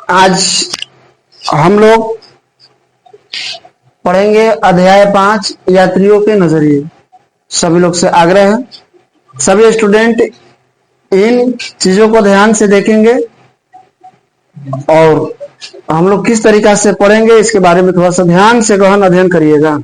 आज हम लोग पढ़ेंगे अध्याय 5 यात्रियों के नजरिए। सभी लोग से आग्रह है, सभी स्टूडेंट इन चीजों को ध्यान से देखेंगे और हम लोग किस तरीका से पढ़ेंगे इसके बारे में थोड़ा सा ध्यान से गहन अध्ययन करिएगा।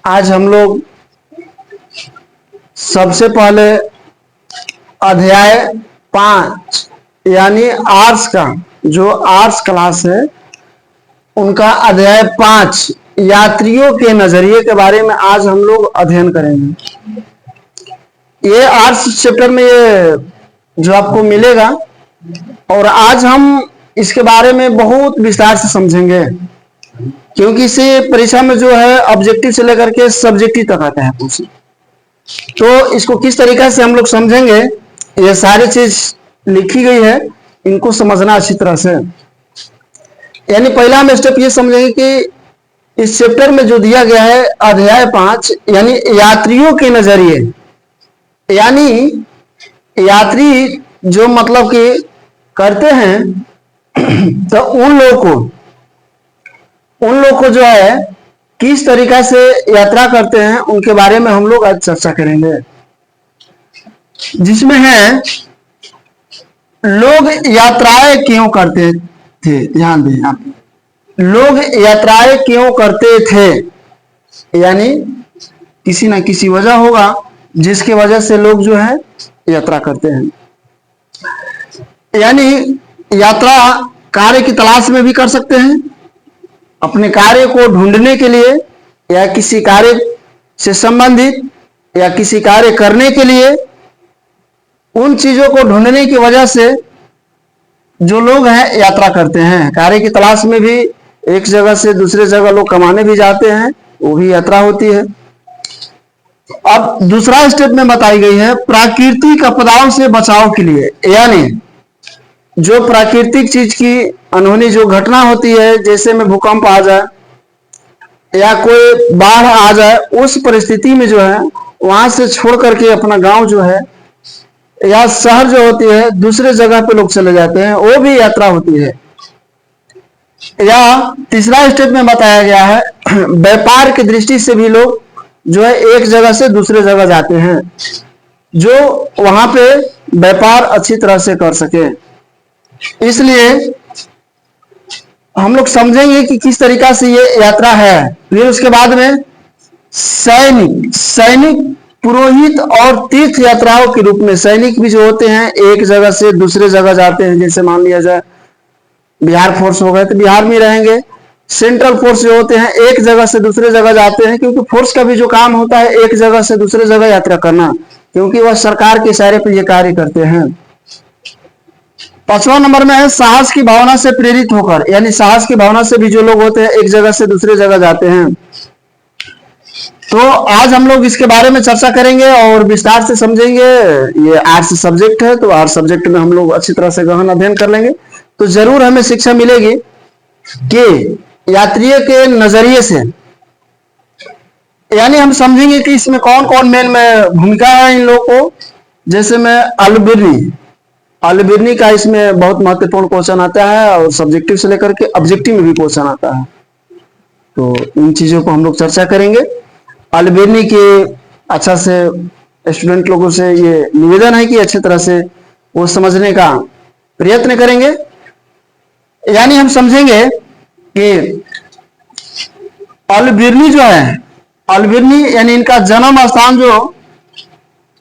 आज हम लोग सबसे पहले अध्याय 5 यानी आर्ट्स का जो आर्ट्स क्लास है उनका अध्याय 5 यात्रियों के नजरिए के बारे में आज हम लोग अध्ययन करेंगे। ये आर्ट्स चैप्टर में ये जो आपको मिलेगा और आज हम इसके बारे में बहुत विस्तार से समझेंगे, क्योंकि इसे परीक्षा में जो है ऑब्जेक्टिव से लेकर के सब्जेक्टिव तक आता है पूछे। तो इसको किस तरीका से हम लोग समझेंगे, ये सारी चीज लिखी गई है, इनको समझना अच्छी तरह से। यानी पहला हम स्टेप ये समझेंगे कि इस चैप्टर में जो दिया गया है अध्याय 5 यानी यात्रियों के नजरिए, यानी यात्री जो मतलब कि करते हैं तो उन लोग को जो है किस तरीका से यात्रा करते हैं उनके बारे में हम लोग आज चर्चा करेंगे, जिसमें है लोग यात्राएं क्यों करते थे। ध्यान दें आप, लोग यात्राएं क्यों करते थे, यानी किसी ना किसी वजह होगा जिसकी वजह से लोग जो है यात्रा करते हैं। यानी यात्रा कार्य की तलाश में भी कर सकते हैं, अपने कार्य को ढूंढने के लिए, या किसी कार्य से संबंधित या किसी कार्य करने के लिए, उन चीजों को ढूंढने की वजह से जो लोग हैं यात्रा करते हैं। कार्य की तलाश में भी एक जगह से दूसरे जगह लोग कमाने भी जाते हैं, वो भी यात्रा होती है। अब दूसरा स्टेप में बताई गई है प्राकृतिक आपदाओं से बचाव के लिए, यानी जो प्राकृतिक चीज की अनहोनी जो घटना होती है, जैसे में भूकंप आ जाए या कोई बाढ़ आ जाए, उस परिस्थिति में जो है वहां से छोड़ करके अपना गांव जो है या शहर जो होती है दूसरे जगह पे लोग चले जाते हैं, वो भी यात्रा होती है। या तीसरा स्टेप में बताया गया है व्यापार की दृष्टि से भी लोग जो है एक जगह से दूसरे जगह जाते हैं, जो वहां पे व्यापार अच्छी तरह से कर सके। इसलिए हम लोग समझेंगे कि किस तरीका से ये यात्रा है। फिर उसके बाद में सैनिक पुरोहित और तीर्थ यात्राओं के रूप में सैनिक भी जो होते हैं एक जगह से दूसरे जगह जाते हैं। जैसे मान लिया जाए बिहार फोर्स हो गए तो बिहार में रहेंगे। सेंट्रल फोर्स जो होते हैं एक जगह से दूसरे जगह जाते हैं, क्योंकि फोर्स का भी जो काम होता है एक जगह से दूसरे जगह यात्रा करना, क्योंकि वह सरकार के इशारे पर यह कार्य करते हैं। 5वां नंबर में है साहस की भावना से प्रेरित होकर, यानी साहस की भावना से भी जो लोग होते हैं एक जगह से दूसरे जगह जाते हैं। तो आज हम लोग इसके बारे में चर्चा करेंगे और विस्तार से समझेंगे। ये आर्ट्स सब्जेक्ट है, तो आर्ट्स सब्जेक्ट में हम लोग अच्छी तरह से गहन अध्ययन कर लेंगे, तो जरूर हमें शिक्षा मिलेगी कि यात्रियों के नजरिए से, यानी हम समझेंगे कि इसमें कौन कौन मेन में भूमिका है इन लोगों को। जैसे में अल्बिर्नी का इसमें बहुत महत्वपूर्ण क्वेश्चन आता है और सब्जेक्टिव से लेकर के ऑब्जेक्टिव में भी क्वेश्चन आता है, तो इन चीजों को हम लोग चर्चा करेंगे। अल्बिर्नी के अच्छा से स्टूडेंट लोगों से ये निवेदन है कि अच्छी तरह से वो समझने का प्रयत्न करेंगे। यानी हम समझेंगे कि अल्बिर्नी जो है, अल्बिर्नी यानी इनका जन्म स्थान जो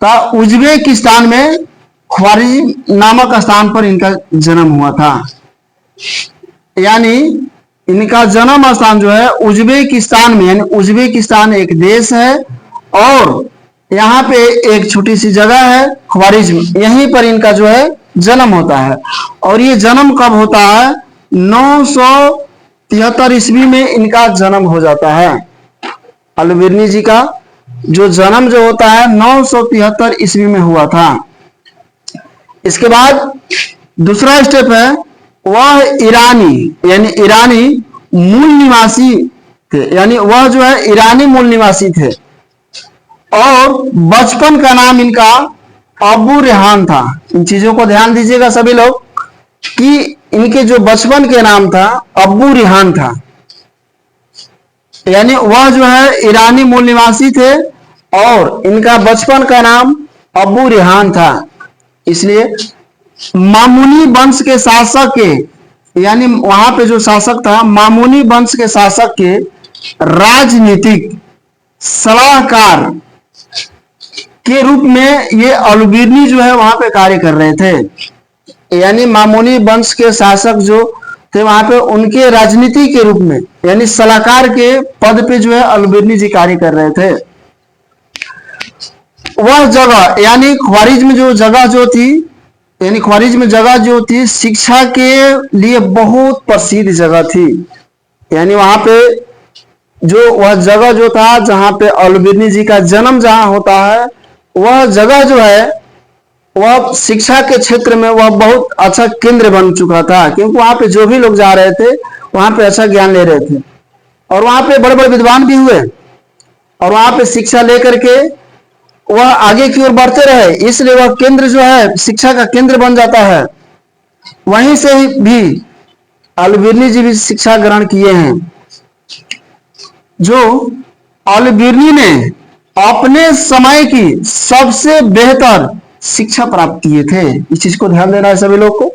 था उज्बेकिस्तान में ख्वारिज़म नामक स्थान पर इनका जन्म हुआ था। यानी इनका जन्म स्थान जो है उज्बेकिस्तान में, यानी उज्बेकिस्तान एक देश है और यहाँ पे एक छोटी सी जगह है ख्वारिज़म, यहीं पर इनका जो है जन्म होता है। और ये जन्म कब होता है, 973 ईस्वी में इनका जन्म हो जाता है अल्बिर्नी जी का। जो जन्म जो होता है 973 ईस्वी में हुआ था। इसके बाद दूसरा स्टेप है, वह ईरानी यानी ईरानी मूल निवासी थे, यानी वह जो है ईरानी मूल निवासी थे। और बचपन का नाम इनका अबू रेहान था। इन चीजों को ध्यान दीजिएगा सभी लोग कि इनके जो बचपन के नाम था अबू रेहान था, यानी वह जो है ईरानी मूल निवासी थे और इनका बचपन का नाम अबू रेहान था। इसलिए मामूनी वंश के शासक के, यानी वहां पे जो शासक था मामूनी वंश के शासक के राजनीतिक सलाहकार के रूप में ये अलबिरनी जो है वहां पे कार्य कर रहे थे। यानी मामूनी वंश के शासक जो थे वहां पे उनके राजनीति के रूप में यानी सलाहकार के पद पे जो है अलबिरनी जी कार्य कर रहे थे। वह जगह यानी ख्वारिज्म जो जगह जो थी, यानी ख्वारिज्म जगह जो थी शिक्षा के लिए बहुत प्रसिद्ध जगह थी। यानी वहां पे जो वह जगह जो था जहां पे अलबिरनी जी का जन्म जहां होता है, वह जगह जो है वह शिक्षा के क्षेत्र में वह बहुत अच्छा केंद्र बन चुका था, क्योंकि वहां पे जो भी लोग जा रहे थे वहां पे अच्छा ज्ञान ले रहे थे और वहां पे बड़े बड़े विद्वान भी हुए और वहां पे शिक्षा लेकर के वह आगे की ओर बढ़ते रहे। इसलिए वह केंद्र जो है शिक्षा का केंद्र बन जाता है। वहीं से भी अलबिरनी जी भी शिक्षा ग्रहण किए हैं। जो अलबिरनी ने अपने समय की सबसे बेहतर शिक्षा प्राप्त किए थे, इस चीज को ध्यान देना है सभी लोग को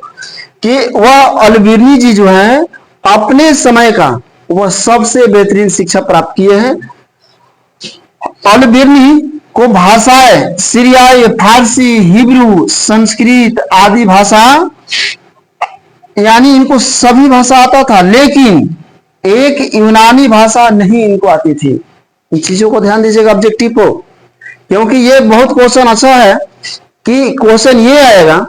कि वह अलबिरनी जी जो है अपने समय का वह सबसे बेहतरीन शिक्षा प्राप्त किए हैं। अलबिरनी को भाषाएं सीरियाई, फारसी, हिब्रू, संस्कृत आदि भाषा, यानी इनको सभी भाषा आता था, लेकिन एक यूनानी भाषा नहीं इनको आती थी। इन चीजों को ध्यान दीजिएगा ऑब्जेक्टिव को, क्योंकि ये बहुत क्वेश्चन अच्छा है कि क्वेश्चन ये आएगा,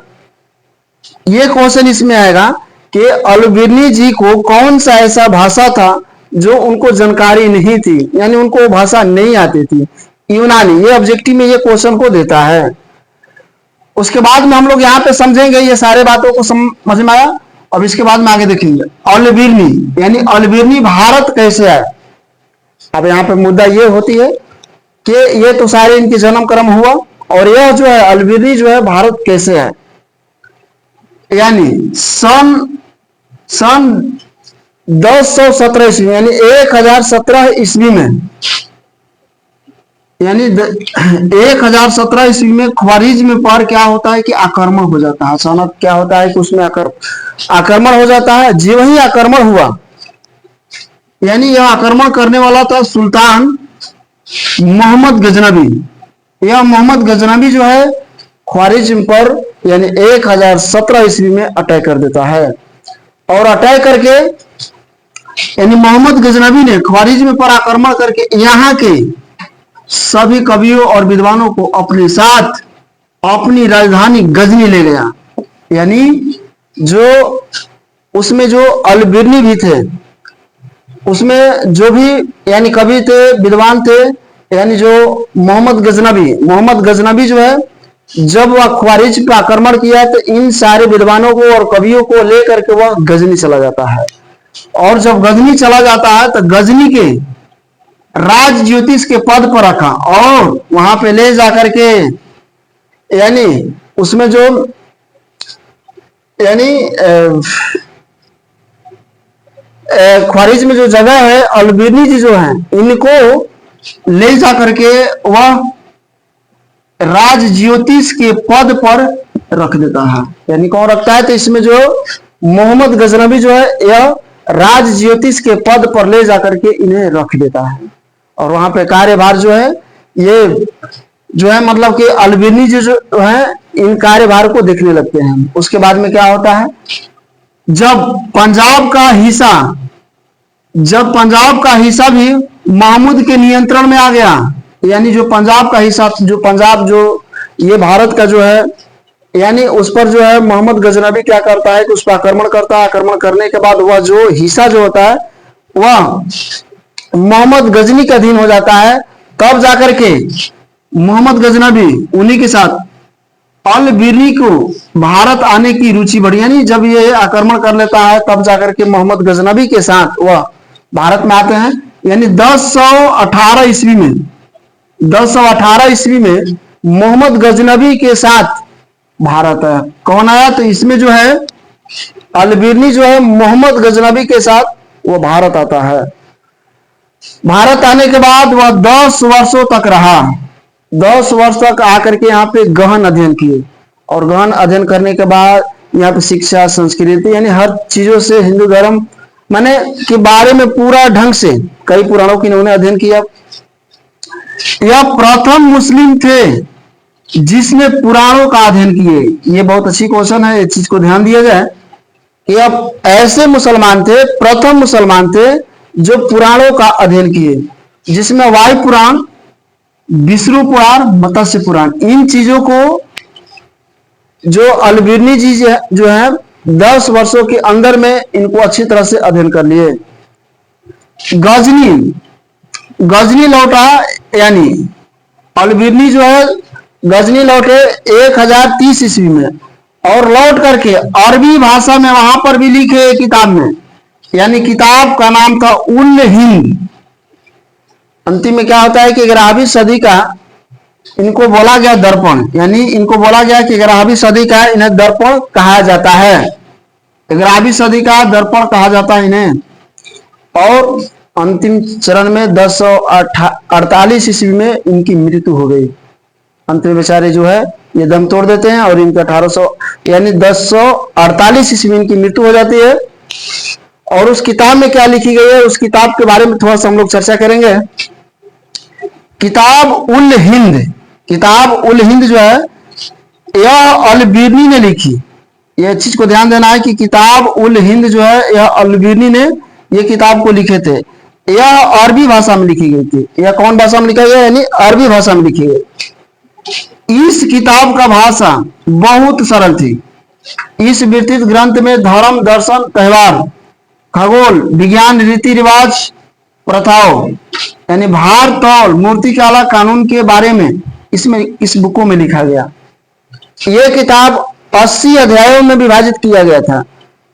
ये क्वेश्चन इसमें आएगा कि अलबिरनी जी को कौन सा ऐसा भाषा था जो उनको जानकारी नहीं थी, यानी उनको भाषा नहीं आती थी यूनानी। ये ऑब्जेक्टिव में ये क्वेश्चन को देता है। उसके बाद में हम लोग यहाँ पे समझेंगे, ये सारे बातों को समझ में आया। अब इसके बाद में आगे देखेंगे अलबिरनी यानी अलबिरनी भारत कैसे आए। अब यहाँ पे मुद्दा ये होती है कि ये तो सारे इनके जन्म क्रम हुआ और यह जो है अलबिरनी जो है भारत कैसे आए। यानी सन 1017 ईस्वी यानी 1017 ईस्वी में, यानी 1017 ईस्वी में ख्वारिज्म पर क्या होता है कि आक्रमण हो जाता है। अचानक क्या होता है कि उसमें आक्रमण हो जाता है। जी वही आक्रमण हुआ, यानी यह आक्रमण करने वाला था सुल्तान मोहम्मद गजनबी। यह मोहम्मद गजनबी जो है ख्वारिज्म पर यानी 1017 ईस्वी में अटैक कर देता है और अटैक करके यानी मोहम्मद गजनबी ने ख्वारिज्म पर आक्रमण करके यहाँ के सभी कवियों और विद्वानों को अपने साथ अपनी राजधानी गजनी ले गया। यानी जो उसमें जो अलबिरनी भी थे, उसमें जो भी यानी कवि थे, विद्वान थे, यानी जो मोहम्मद गजनबी जो है जब वह ख्वारिज पे आक्रमण किया तो इन सारे विद्वानों को और कवियों को लेकर के वह गजनी चला जाता है। और जब गजनी चला जाता है तो गजनी के राज ज्योतिष के पद पर रखा और वहां पे ले जाकर के यानी उसमें जो यानी ख्वारिज में जो जगह है अलबिरनी जी जो है इनको ले जाकर के वह राज ज्योतिष के पद पर रख देता है। यानी कौन रखता है तो इसमें जो मोहम्मद गजनबी जो है यह राज ज्योतिष के पद पर ले जाकर के इन्हें रख देता है और वहां पे कार्यभार जो है ये जो है मतलब कि अलबिरनी जी जो है इन कार्यभार को देखने लगते हैं। उसके बाद में क्या होता है, जब पंजाब का हिस्सा भी महमूद के नियंत्रण में आ गया, यानी जो पंजाब का हिस्सा जो ये भारत का जो है यानी उस पर जो है मोहम्मद गजनबी क्या करता है कि उस पर आक्रमण करता है। आक्रमण करने के बाद वह जो हिस्सा जो होता है वह मोहम्मद गजनी के अधीन हो जाता है तब जाकर के मोहम्मद गजनबी उन्हीं के साथ अल बिरनी को भारत आने की रुचि बढ़ी, यानी जब ये आक्रमण कर लेता है तब जाकर के मोहम्मद गजनबी के साथ वह भारत में आते हैं। यानी 1018 ईस्वी में 1018 ईस्वी में मोहम्मद गजनबी के साथ भारत आया। कौन आया? तो इसमें जो है अल बिरनी जो है मोहम्मद गजनबी के साथ वो भारत आता है। भारत आने के बाद वह 10 वर्षों तक रहा। 10 वर्ष तक आकर के यहाँ पे गहन अध्ययन किए, और गहन अध्ययन करने के बाद यहाँ पे शिक्षा, संस्कृति, यानी हर चीजों से हिंदू धर्म माने के बारे में पूरा ढंग से कई पुराणों की इन्होंने अध्ययन किया। यह प्रथम मुस्लिम थे जिसने पुराणों का अध्ययन किए। ये बहुत अच्छी क्वेश्चन है, इस चीज को ध्यान दिया जाए। यह ऐसे मुसलमान थे, प्रथम मुसलमान थे जो पुराणों का अध्ययन किए, जिसमें वायु पुराण, विष्णु पुराण, मत्स्य पुराण, इन चीजों को जो अल बिरनी जी जो है 10 वर्षों के अंदर में इनको अच्छी तरह से अध्ययन कर लिए। गजनी लौटा, यानी अल बिरनी जो है गजनी लौटे 1030 ईस्वी में, और लौट करके अरबी भाषा में वहां पर भी लिखे किताब में, यानी किताब का नाम था उल हिंद। अंतिम में क्या होता है कि 11वीं सदी का इनको बोला गया दर्पण, यानी इनको बोला गया कि 11वीं सदी का इन्हें दर्पण कहा जाता है। 11वीं सदी का दर्पण कहा जाता है इन्हें। और अंतिम चरण में 1048 ईस्वी में इनकी मृत्यु हो गई। अंत में बेचारे जो है ये दम तोड़ देते हैं, और इनका 1800 यानी 1048 ईस्वी में इनकी मृत्यु हो जाती है। और उस किताब में क्या लिखी गई है, उस किताब के बारे में थोड़ा सा हम लोग चर्चा करेंगे। किताब उल हिंद जो है यह अल बिरनी ने लिखी। यह चीज को ध्यान देना है कि किताब उल हिंद जो है यह अल बिरनी ने ये किताब को लिखे थे। यह अरबी भाषा में लिखी गई थी। यह कौन भाषा में लिखा गया? यानी अरबी भाषा में लिखी गई। इस किताब का भाषा बहुत सरल थी। इस विस्तृत ग्रंथ में धर्म, दर्शन, त्योहार, खगोल विज्ञान, रीति रिवाज, प्रथाओं, यानी भार तौल, मूर्तिकला, कानून के बारे में इसमें इस बुकों में लिखा गया। यह किताब 80 अध्यायों में विभाजित किया गया था।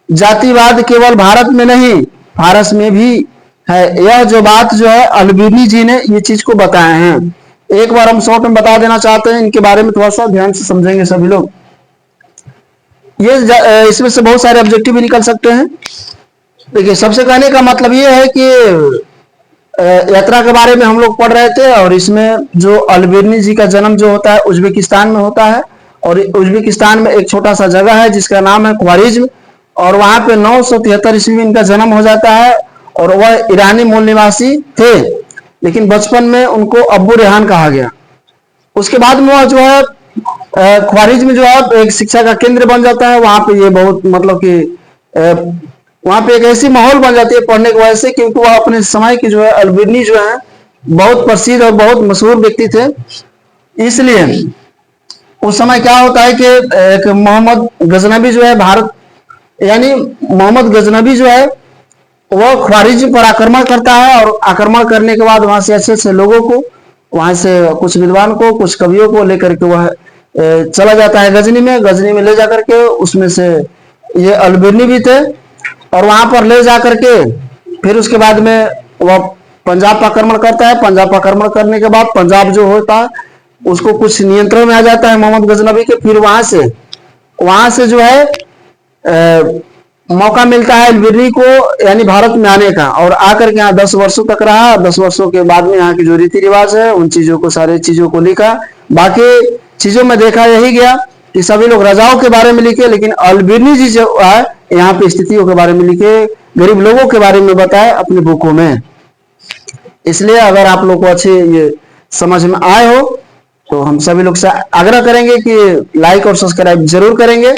जातिवाद केवल भारत में नहीं, फारस में भी है। यह जो बात जो है अल बिरनी जी ने ये चीज को बताए हैं। एक बार हम शॉर्ट में बता देना चाहते हैं, इनके बारे में थोड़ा सा ध्यान से समझेंगे सभी लोग। ये इसमें से बहुत सारे ऑब्जेक्टिव भी निकल सकते हैं। देखिए, सबसे कहने का मतलब ये है कि यात्रा के बारे में हम लोग पढ़ रहे थे, और इसमें जो अल बिरनी जी का जन्म जो होता है उज्बेकिस्तान में होता है। और उज्बेकिस्तान में एक छोटा सा जगह है जिसका नाम है ख्वारिज्म, और वहां पे 973 ईस्वी में इनका जन्म हो जाता है। और वह ईरानी मूल निवासी थे, लेकिन बचपन में उनको अब्बू रेहान कहा गया। उसके बाद में वह जो है ख्वारिज्म जो है एक शिक्षा का केंद्र बन जाता है। वहां पे ये बहुत मतलब कि वहां पे एक ऐसी माहौल बन जाती है पढ़ने की वजह से, क्योंकि वह अपने समय की जो है अल बिरनी जो है बहुत प्रसिद्ध और बहुत मशहूर व्यक्ति थे। इसलिए उस समय क्या होता है कि एक मोहम्मद गजनबी जो है भारत, यानी मोहम्मद गजनबी जो है वह ख्वारिज्म पर आक्रमण करता है। और आक्रमण करने के बाद वहां से अच्छे अच्छे लोगों को, वहां से कुछ विद्वान को, कुछ कवियों को लेकर के वह चला जाता है गजनी में ले जाकर के, उसमें से ये अल बिरनी भी थे। और वहां पर ले जाकर के फिर उसके बाद में वह पंजाब पर आक्रमण करता है। पंजाब पर आक्रमण करने के बाद पंजाब जो होता है उसको कुछ नियंत्रण में आ जाता है मोहम्मद गजनबी के। फिर वहां से जो है मौका मिलता है अल बिरनी को, यानी भारत में आने का, और आकर के यहाँ 10 वर्षों तक रहा। 10 वर्षों के बाद में यहाँ की जो रीति रिवाज है उन चीजों को, सारी चीजों को लिखा। बाकी चीजों में देखा यही गया कि सभी लोग राजाओं के बारे में लिखे, लेकिन अल बिरनी जी जो है यहाँ पे स्थितियों के बारे में लिखे, गरीब लोगों के बारे में बताए अपनी बुकों में। इसलिए अगर आप लोग को अच्छे ये समझ में आए हो तो हम सभी लोग से आग्रह करेंगे कि लाइक और सब्सक्राइब जरूर करेंगे।